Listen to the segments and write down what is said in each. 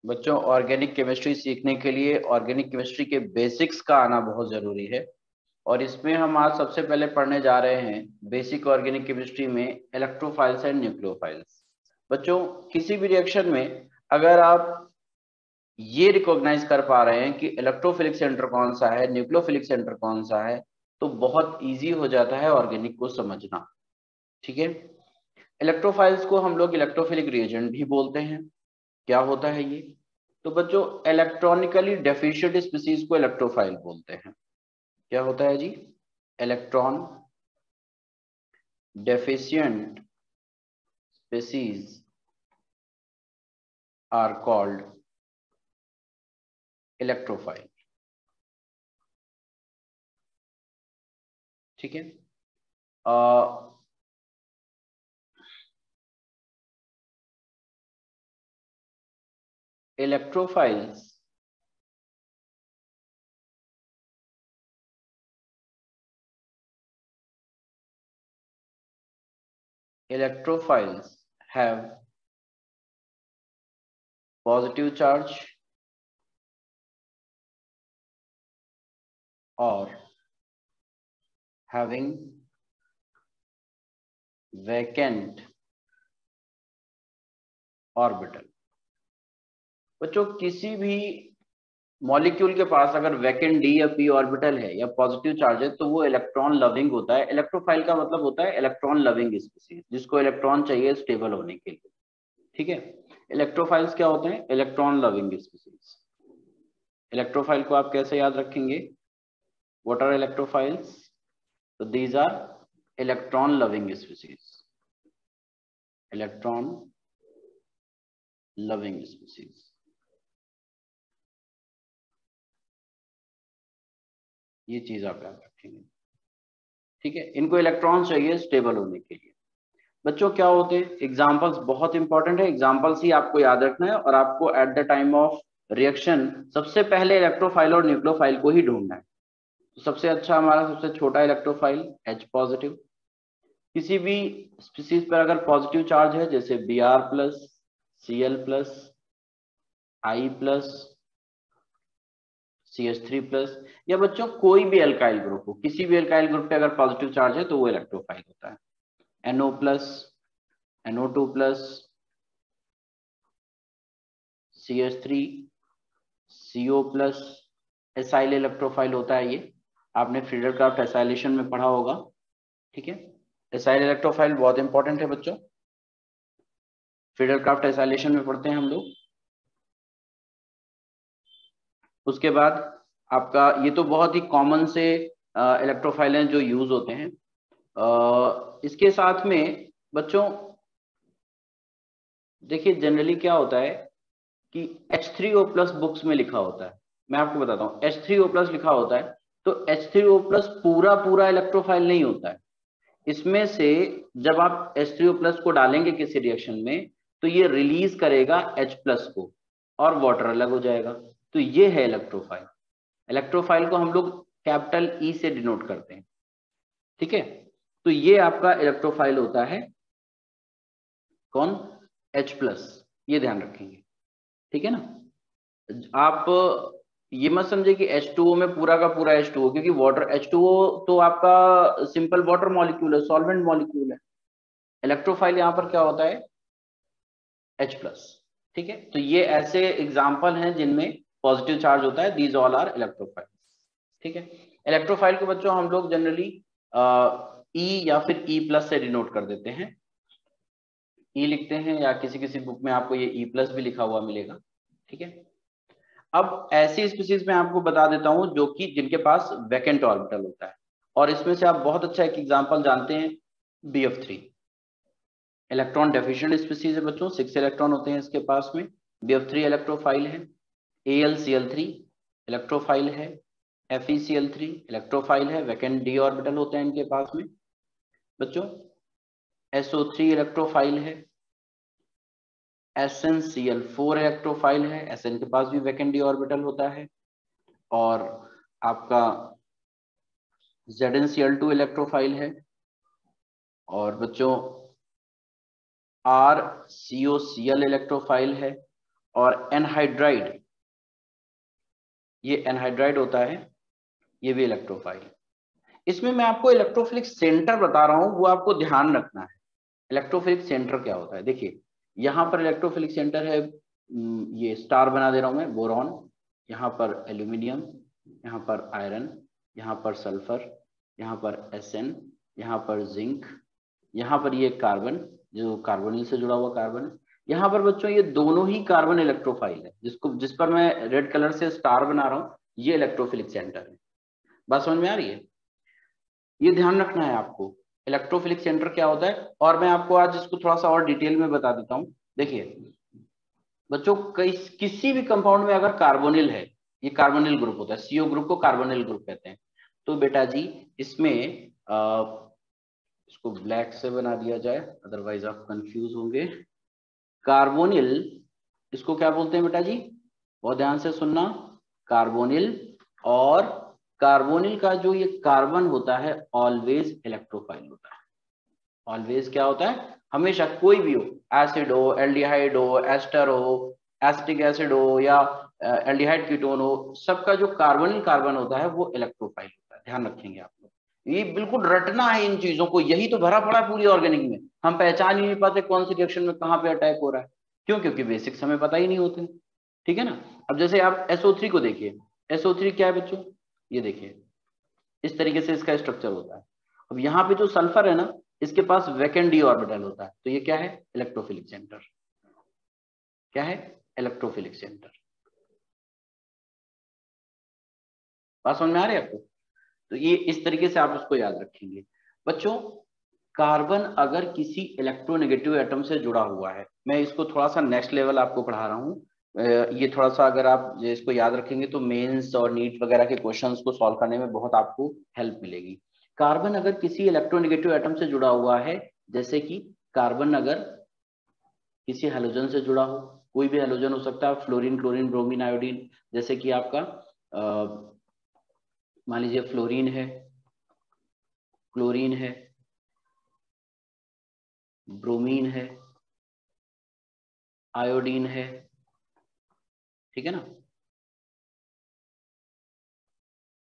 बच्चों organic chemistry सीखने के लिए ऑर्गेनिक केमिस्ट्री के बेसिक्स का आना बहुत जरूरी है। और इसमें हम आज सबसे पहले पढ़ने जा रहे हैं बेसिक ऑर्गेनिक केमिस्ट्री में इलेक्ट्रोफाइल्स एंड न्यूक्लियोफाइल्स। बच्चों किसी भी रिएक्शन में अगर आप ये रिकॉग्नाइज कर पा रहे हैं कि इलेक्ट्रोफिलिक सेंटर कौन सा है, न्यूक्लियोफिलिक सेंटर कौन सा है, तो बहुत इजी हो जाता है ऑर्गेनिक को समझना। ठीक है। इलेक्ट्रोफाइल्स को हम लोग इलेक्ट्रोफिलिक रिएजेंट भी बोलते हैं। क्या होता है ये? तो बच्चों इलेक्ट्रॉनिकली डेफिशिएंट स्पीसीज को इलेक्ट्रोफाइल बोलते हैं। क्या होता है जी? Electron deficient species are called electrophile. ठीक है। Electrophiles electrophiles have positive charge or having vacant orbital। बच्चों किसी भी मॉलिक्यूल के पास अगर वैकेंट डी या पी ऑर्बिटल है या पॉजिटिव चार्ज है तो वो इलेक्ट्रॉन लविंग होता है। इलेक्ट्रोफाइल का मतलब होता है इलेक्ट्रॉन लविंग स्पीसीज, जिसको इलेक्ट्रॉन चाहिए स्टेबल होने के लिए। ठीक है। इलेक्ट्रोफाइल्स क्या होते हैं? Electron loving species. इलेक्ट्रोफाइल को आप कैसे याद रखेंगे? What are electrophiles? तो these are electron loving species. Electron loving species. ये चीज आप याद रखेंगे। ठीक है। इनको इलेक्ट्रॉन चाहिए स्टेबल होने के लिए। बच्चों क्या होते हैं? एग्जांपल्स बहुत इंपॉर्टेंट है। एग्जांपल्स ही आपको याद रखना है और आपको at the time of reaction सबसे पहले इलेक्ट्रोफाइल और न्यूक्लियोफाइल को ही ढूंढना है। तो सबसे अच्छा हमारा सबसे छोटा इलेक्ट्रोफाइल H पॉजिटिव। किसी भी स्पीसीज पर अगर पॉजिटिव चार्ज है जैसे Br plus, Cl plus, I plus, CH3 plus, या बच्चों कोई भी एल्काइल ग्रुप हो, किसी भी एल्काइल ग्रुप पे अगर पॉजिटिव चार्ज है तो वो इलेक्ट्रोफाइल होता है। NO plus, NO2 plus, CH3, CO plus, acyl electrophile होता है ये। आपने फ्रीडल क्राफ्ट एसाइलेशन में पढ़ा होगा। ठीक है। एसाइल इलेक्ट्रोफाइल बहुत इंपॉर्टेंट है बच्चों, फ्रीडल क्राफ्ट एसाइलेशन में पढ़ते हैं हम लोग। उसके बाद आपका ये तो बहुत ही कॉमन से इलेक्ट्रोफाइल हैं जो यूज होते हैं। इसके साथ में बच्चों देखिए जनरली क्या होता है कि H3O प्लस बुक्स में लिखा होता है। मैं आपको बताता हूँ, H3O प्लस लिखा होता है तो H3O प्लस पूरा पूरा इलेक्ट्रोफाइल नहीं होता है। इसमें से जब आप H3O प्लस को डालेंगे किसी रिएक्शन में तो ये रिलीज करेगा H प्लस को और वाटर अलग हो जाएगा। तो ये है इलेक्ट्रोफाइल। इलेक्ट्रोफाइल को हम लोग कैपिटल E से डिनोट करते हैं। ठीक है। तो ये आपका इलेक्ट्रोफाइल होता है कौन? H plus. ये ध्यान रखेंगे। ठीक है ना। आप ये मत समझे कि H2O में पूरा का पूरा H2O, क्योंकि वाटर H2O तो आपका सिंपल वाटर मॉलिक्यूल है, सॉल्वेंट मॉलिक्यूल है। इलेक्ट्रोफाइल यहाँ पर क्या होता है? H plus. ठीक है। तो ये ऐसे एग्जाम्पल हैं जिनमें पॉजिटिव चार्ज होता है। These all are electrophile. ठीक है। इलेक्ट्रोफाइल को बच्चों हम लोग जनरली E या फिर E प्लस से डिनोट कर देते हैं। E लिखते हैं या किसी किसी बुक में आपको ये E प्लस भी लिखा हुआ मिलेगा। ठीक है। अब ऐसी स्पीसीज में आपको बता देता हूं जो कि जिनके पास वैकेंट ऑर्बिटल होता है, और इसमें से आप बहुत अच्छा एक एग्जांपल जानते हैं BF3। इलेक्ट्रॉन डेफिशिएंट स्पीसीज है बच्चों, 6 इलेक्ट्रॉन होते हैं इसके पास में। BF3 इलेक्ट्रोफाइल है। AlCl3 इलेक्ट्रोफाइल है। FeCl3 इलेक्ट्रोफाइल है, वैकेंट d ऑर्बिटल होते हैं इनके पास में। बच्चों SO3 इलेक्ट्रोफाइल है। SnCl4 इलेक्ट्रोफाइल है, Sn के पास भी वैकेंट d ऑर्बिटल होता है। और आपका ZnCl2 इलेक्ट्रोफाइल है। और बच्चों RCOCl इलेक्ट्रोफाइल है। और एनहाइड्राइड, ये एनहाइड्राइड होता है, ये भी इलेक्ट्रोफाइल। इसमें मैं आपको इलेक्ट्रोफिलिक सेंटर बता रहा हूं, वो आपको ध्यान रखना है। इलेक्ट्रोफिलिक सेंटर क्या होता है, देखिए यहां पर इलेक्ट्रोफिलिक सेंटर है, ये स्टार बना दे रहा हूं मैं, बोरॉन, यहाँ पर एल्यूमिनियम, यहाँ पर आयरन, यहाँ पर सल्फर, यहाँ पर एसएन, यहाँ पर जिंक, यहाँ पर ये कार्बन, जो कार्बोनिल से जुड़ा हुआ कार्बन है। यहाँ पर बच्चों ये दोनों ही कार्बन इलेक्ट्रोफाइल है, जिस पर मैं रेड कलर से स्टार बना रहा हूँ, ये इलेक्ट्रोफिलिक सेंटर है। बात समझ में आ रही है? ये ध्यान रखना है आपको, इलेक्ट्रोफिलिक सेंटर क्या होता है। और मैं आपको आज इसको थोड़ा सा और डिटेल में बता देता हूँ। देखिए बच्चों, किसी भी कंपाउंड में अगर कार्बोनिल है, ये कार्बोनिल ग्रुप होता है, सीओ ग्रुप को कार्बोनिल ग्रुप कहते हैं। तो बेटा जी इसमें इसको ब्लैक से बना दिया जाए, अदरवाइज आप कंफ्यूज होंगे। कार्बोनिल, इसको क्या बोलते हैं बेटा जी, बहुत ध्यान से सुनना, कार्बोनिल। और कार्बोनिल का जो ये कार्बन होता है ऑलवेज इलेक्ट्रोफाइल होता है। ऑलवेज क्या होता है, हमेशा, कोई भी हो, एसिड हो, एल्डिहाइड हो, एस्टर हो, एसिटिक एसिड हो, या एल्डिहाइड कीटोन हो, सबका जो कार्बोनिल कार्बन होता है वो इलेक्ट्रोफाइल होता है। ध्यान रखेंगे आप लोग, ये बिल्कुल रटना है इन चीजों को, यही तो भरा पड़ा है पूरी ऑर्गेनिक में। हम पहचान ही नहीं पाते कौन सी रिएक्शन में कहाँ पे अटैक हो रहा है, क्यों? क्योंकि बेसिक्स हमें पता ही नहीं होते। ठीक है ना? अब जैसे आप SO3 को देखिए, SO3 क्या है बच्चों, ये देखिए इस तरीके से इसका स्ट्रक्चर होता है। अब यहाँ पे जो सल्फर है ना, इसके पास वैकेंट डी ऑर्बिटल होता है, तो ये क्या है, इलेक्ट्रोफिलिक सेंटर। क्या है, इलेक्ट्रोफिलिक सेंटर। बात समझ में आ रही है आपको? तो ये इस तरीके से आप उसको याद रखेंगे बच्चों। कार्बन अगर किसी इलेक्ट्रोनेगेटिव एटम से जुड़ा हुआ है, मैं इसको थोड़ा सा नेक्स्ट लेवल आपको पढ़ा रहा हूँ, ये थोड़ा सा अगर आप इसको याद रखेंगे तो मेंस और नीट वगैरह के क्वेश्चंस को सॉल्व करने में बहुत आपको हेल्प मिलेगी। कार्बन अगर किसी इलेक्ट्रोनेगेटिव एटम से जुड़ा हुआ है, जैसे कि कार्बन अगर किसी हेलोजन से जुड़ा हो, कोई भी हेलोजन हो सकता है, फ्लोरीन, क्लोरीन, ब्रोमीन, आयोडीन, जैसे कि आपका मान लीजिए फ्लोरीन है, क्लोरीन है, ब्रोमीन है, आयोडीन है, ठीक है ना,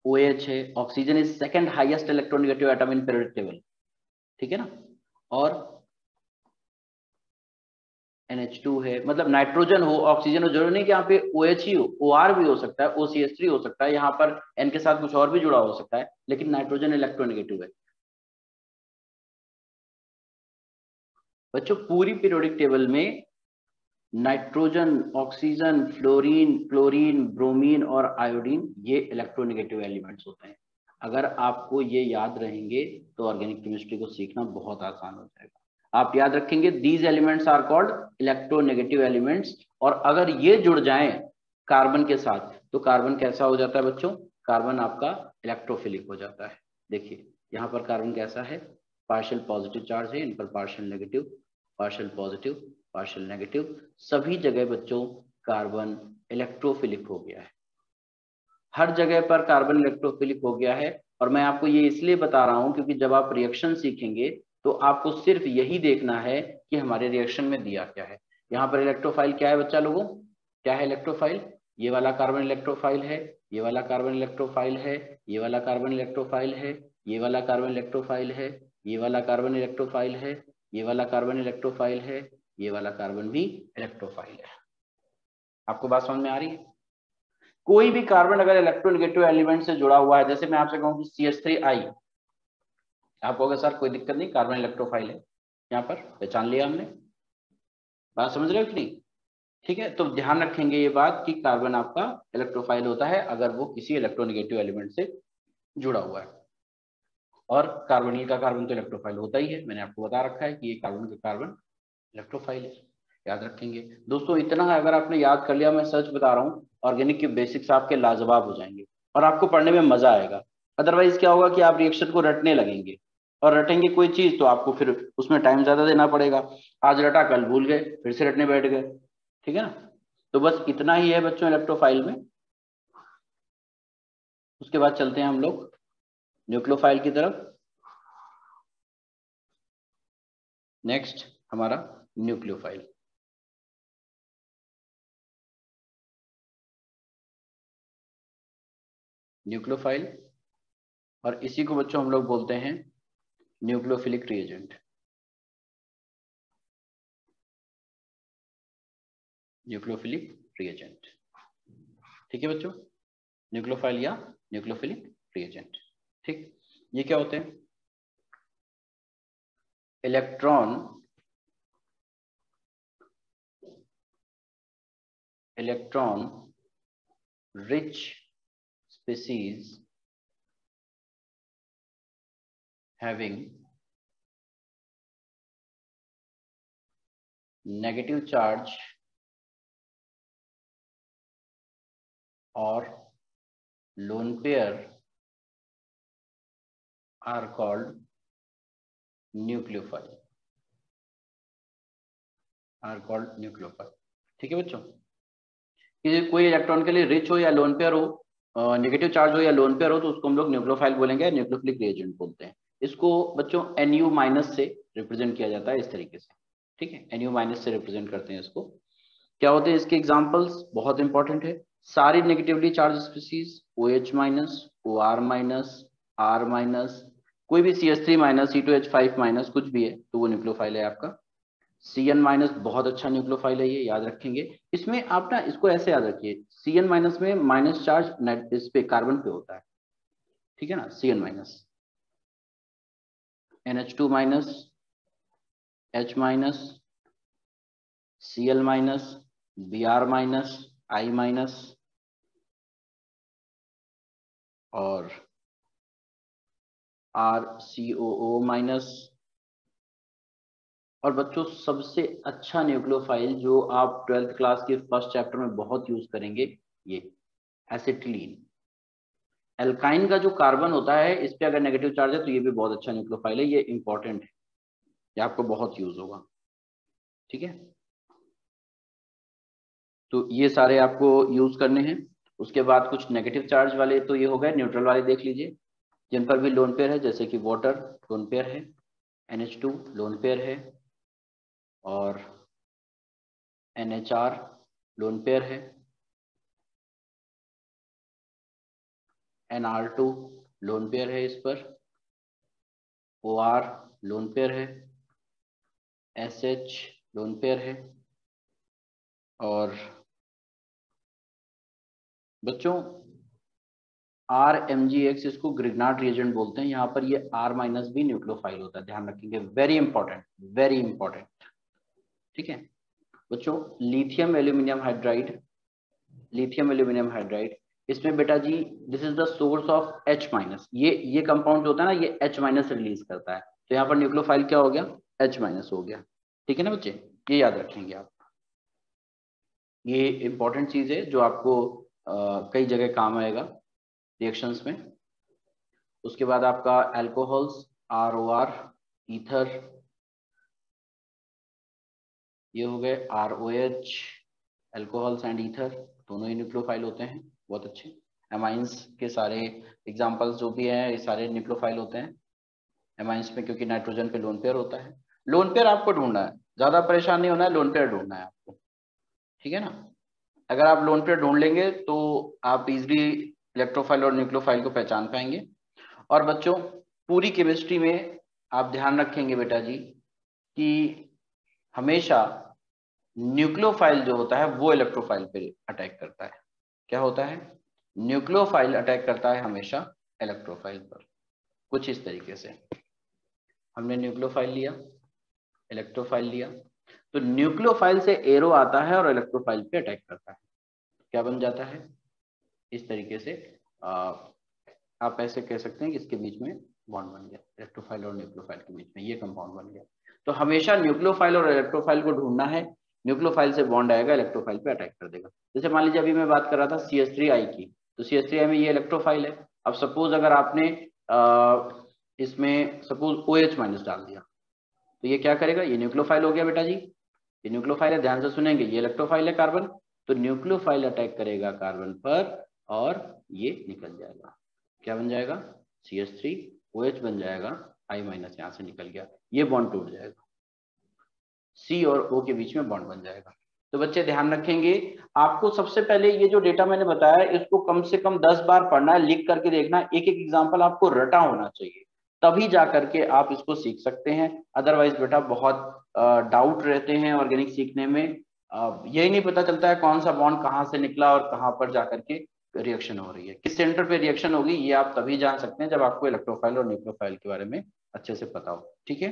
OH है, oxygen is second highest electronegative atom in periodic table, ठीक है ना, और NH2 है, मतलब नाइट्रोजन हो, ऑक्सीजन हो, जरूरी नहीं कि यहाँ पे OH ही हो, OR भी हो सकता है, OCH3 हो सकता है, यहाँ पर N के साथ कुछ और भी जुड़ा हो सकता है, लेकिन नाइट्रोजन इलेक्ट्रोनेगेटिव है बच्चों। पूरी पीरियोडिक टेबल में nitrogen, oxygen, fluorine, chlorine, bromine और आयोडीन, ये इलेक्ट्रोनेगेटिव एलिमेंट्स होते हैं। अगर आपको ये याद रहेंगे तो ऑर्गेनिक केमिस्ट्री को सीखना बहुत आसान हो जाएगा। आप याद रखेंगे these elements are called electronegative elements, और अगर ये जुड़ जाएं कार्बन के साथ तो कार्बन कैसा हो जाता है बच्चों, कार्बन आपका इलेक्ट्रोफिलिक हो जाता है। देखिए यहाँ पर कार्बन कैसा है, पार्शियल पॉजिटिव चार्ज है, इन पर partial negative, partial positive, partial negative, सभी जगह बच्चों कार्बन इलेक्ट्रोफिलिक हो गया है, हर जगह पर कार्बन इलेक्ट्रोफिलिक हो गया है। और मैं आपको ये इसलिए बता रहा हूं क्योंकि जब आप रिएक्शन सीखेंगे तो आपको सिर्फ यही देखना है कि हमारे रिएक्शन में दिया क्या है। यहाँ पर इलेक्ट्रोफाइल क्या है बच्चा लोगों, क्या है इलेक्ट्रोफाइल, ये वाला कार्बन इलेक्ट्रोफाइल है, ये वाला कार्बन इलेक्ट्रोफाइल है, ये वाला कार्बन इलेक्ट्रोफाइल है, ये वाला कार्बन इलेक्ट्रोफाइल है, ये वाला कार्बन इलेक्ट्रोफाइल है, ये वाला कार्बन इलेक्ट्रोफाइल है, ये वाला कार्बन भी इलेक्ट्रोफाइल है। आपको बात समझ में आ रही है? कोई भी कार्बन अगर इलेक्ट्रोनेगेटिव एलिमेंट से जुड़ा हुआ है, जैसे मैं आपसे कहूं कि CH3I, आप कहोगे सर कोई दिक्कत नहीं, कार्बन इलेक्ट्रोफाइल है, यहाँ पर पहचान लिया हमने। बात समझ रहे हो कि नहीं? ठीक है, तो ध्यान रखेंगे ये बात कि कार्बन आपका इलेक्ट्रोफाइल होता है अगर वो किसी इलेक्ट्रोनेगेटिव एलिमेंट से जुड़ा हुआ है। और कार्बोनिल का कार्बन तो इलेक्ट्रोफाइल होता ही है, मैंने आपको बता रखा है कि ये कार्बन का कार्बन इलेक्ट्रोफाइल है, याद रखेंगे दोस्तों। इतना है अगर आपने याद कर लिया, मैं सच बता रहा हूँ, ऑर्गेनिक के बेसिक्स आपके लाजवाब हो जाएंगे और आपको पढ़ने में मजा आएगा। अदरवाइज क्या होगा कि आप रिएक्शन को रटने लगेंगे, और रटेंगे कोई चीज तो आपको फिर उसमें टाइम ज्यादा देना पड़ेगा। आज रटा कल भूल गए, फिर से रटने बैठ गए, ठीक है ना। तो बस इतना ही है बच्चों इलेक्ट्रोफाइल में। उसके बाद चलते हैं हम लोग न्यूक्लियोफाइल की तरफ। नेक्स्ट हमारा न्यूक्लियोफाइल। न्यूक्लियोफाइल, और इसी को बच्चों हम लोग बोलते हैं न्यूक्लियोफिलिक रिएजेंट। न्यूक्लियोफिलिक रिएजेंट, ठीक है बच्चों, न्यूक्लियोफाइल या न्यूक्लियोफिलिक रिएजेंट। ठीक, ये क्या होते हैं? Electron rich species having negative charge और lone pair are called nucleophile, ठीक है बच्चों, कि कोई इलेक्ट्रॉन के लिए रिच हो या लोन पेयर हो, नेगेटिव चार्ज हो या लोन पेयर हो, तो उसको हम लोग न्यूक्लियोफाइल बोलेंगे, न्यूक्लियोफिलिक रिएजेंट बोलते हैं। इसको बच्चों Nu माइनस से रिप्रेजेंट किया जाता है इस तरीके से, ठीक है, Nu माइनस से रिप्रेजेंट करते हैं इसको। क्या होते हैं इसके एग्जांपल्स? बहुत इंपॉर्टेंट है, सारी negatively charge species, OH minus, OR minus, R minus, कोई भी CH3 माइनस, C2H5 माइनस, कुछ भी है तो वो न्यूक्लियोफाइल है आपका। Cn माइनस बहुत अच्छा न्यूक्लियोफाइल है, ये याद रखेंगे। इसमें आप ना इसको ऐसे याद रखिए, Cn माइनस में माइनस चार्ज इस पे कार्बन पे होता है, ठीक है ना, Cn minus, NH2 minus, H minus, Cl minus, Br minus, I minus और RCOO माइनस। और बच्चों सबसे अच्छा न्यूक्लियोफाइल जो आप 12th क्लास के फर्स्ट चैप्टर में बहुत यूज करेंगे, ये एसिटिलीन। एल्काइन का जो कार्बन होता है इस पे अगर नेगेटिव चार्ज है तो ये भी बहुत अच्छा न्यूक्लियोफाइल है, ये इंपॉर्टेंट है, ये आपको बहुत यूज होगा, ठीक है। तो ये सारे आपको यूज करने हैं। उसके बाद कुछ नेगेटिव चार्ज वाले तो ये हो गए, न्यूट्रल वाले देख लीजिए, जिन पर भी लोन पेयर है, जैसे कि वाटर लोन पेयर है, NH2 लोन पेयर है, और NHR लोन पेयर है, NR2 लोन पेयर है इस पर, OR लोन पेयर है, SH लोन पेयर है, और बच्चों RMgX इसको ग्रिग्नार्ड रिएजेंट बोलते हैं, यहाँ पर ये R माइनस भी न्यूक्लियोफाइल होता है, ध्यान रखेंगे, वेरी इंपॉर्टेंट, वेरी इंपॉर्टेंट, ठीक है बच्चों। Lithium aluminium hydride, lithium aluminium hydride, इसमें बेटा जी this is the source of H minus, ये कंपाउंड जो होता है ना ये H माइनस रिलीज करता है, तो यहाँ पर न्यूक्लियोफाइल क्या हो गया? H माइनस हो गया, ठीक है ना बच्चे, ये याद रखेंगे आप, ये इंपॉर्टेंट चीज है जो आपको कई जगह काम आएगा रिएक्शंस में। उसके बाद आपका अल्कोहल्स, ROR, ईथर, ये हो गए ROH, अल्कोहल्स एंड ईथर, दोनों ही न्यूक्लियोफाइल होते हैं, बहुत अच्छे। एमाइंस के सारे एग्जांपल्स जो भी हैं ये सारे न्यूक्लियोफाइल होते हैं एमाइंस में, क्योंकि नाइट्रोजन पे लोन पेयर होता है। लोन पेयर आपको ढूंढना है, ज्यादा परेशान नहीं होना है, लोन पेयर ढूंढना है आपको, ठीक है ना। अगर आप लोन पेयर ढूंढ लेंगे तो आप इजिली इलेक्ट्रोफाइल और न्यूक्लियोफाइल को पहचान पाएंगे। और बच्चों पूरी केमिस्ट्री में आप ध्यान रखेंगे बेटा जी कि हमेशा न्यूक्लियोफाइल जो होता है वो इलेक्ट्रोफाइल पे अटैक करता है। क्या होता है? न्यूक्लियोफाइल अटैक करता है हमेशा इलेक्ट्रोफाइल पर, कुछ इस तरीके से। हमने न्यूक्लियोफाइल लिया, इलेक्ट्रोफाइल लिया, तो न्यूक्लियोफाइल से एरो आता है और इलेक्ट्रोफाइल पे अटैक करता है, क्या बन जाता है इस तरीके से। आप ऐसे कह सकते हैं कि इसके बीच में बॉन्ड बन गया, इलेक्ट्रोफाइल और न्यूक्लियोफाइल के बीच में ये कंपाउंड बन गया। तो हमेशा न्यूक्लियोफाइल और इलेक्ट्रोफाइल को ढूंढना है, न्यूक्लियोफाइल से बॉन्ड आएगा, इलेक्ट्रोफाइल पे अटैक कर देगा। जैसे मान लीजिए अभी मैं बात कर रहा था CH3I की, तो CH3I में ये इलेक्ट्रोफाइल है। अब सपोज अगर आपने इसमें सपोज OH माइनस डाल दिया तो ये क्या करेगा? ये न्यूक्लियोफाइल हो गया बेटा जी, ये न्यूक्लियोफाइल है, ध्यान से सुनेंगे, ये इलेक्ट्रोफाइल है कार्बन, तो न्यूक्लियोफाइल अटैक करेगा कार्बन पर और ये निकल जाएगा, क्या बन जाएगा? CH3OH बन जाएगा, I माइनस यहाँ से निकल गया, ये बॉन्ड टूट जाएगा, C और O के बीच में बॉन्ड बन जाएगा। तो बच्चे ध्यान रखेंगे आपको सबसे पहले ये जो डेटा मैंने बताया इसको कम से कम 10 बार पढ़ना है, लिख करके देखना, एक एक एग्जाम्पल आपको रटा होना चाहिए, तभी जा करके आप इसको सीख सकते हैं। अदरवाइज बेटा बहुत डाउट रहते हैं ऑर्गेनिक सीखने में, यही नहीं पता चलता है कौन सा बॉन्ड कहाँ से निकला और कहाँ पर जाकर के रिएक्शन हो रही है, किस सेंटर पे रिएक्शन होगी, ये आप तभी जान सकते हैं जब आपको इलेक्ट्रोफाइल और न्यूक्लियोफाइल के बारे में अच्छे से पता हो। ठीक है।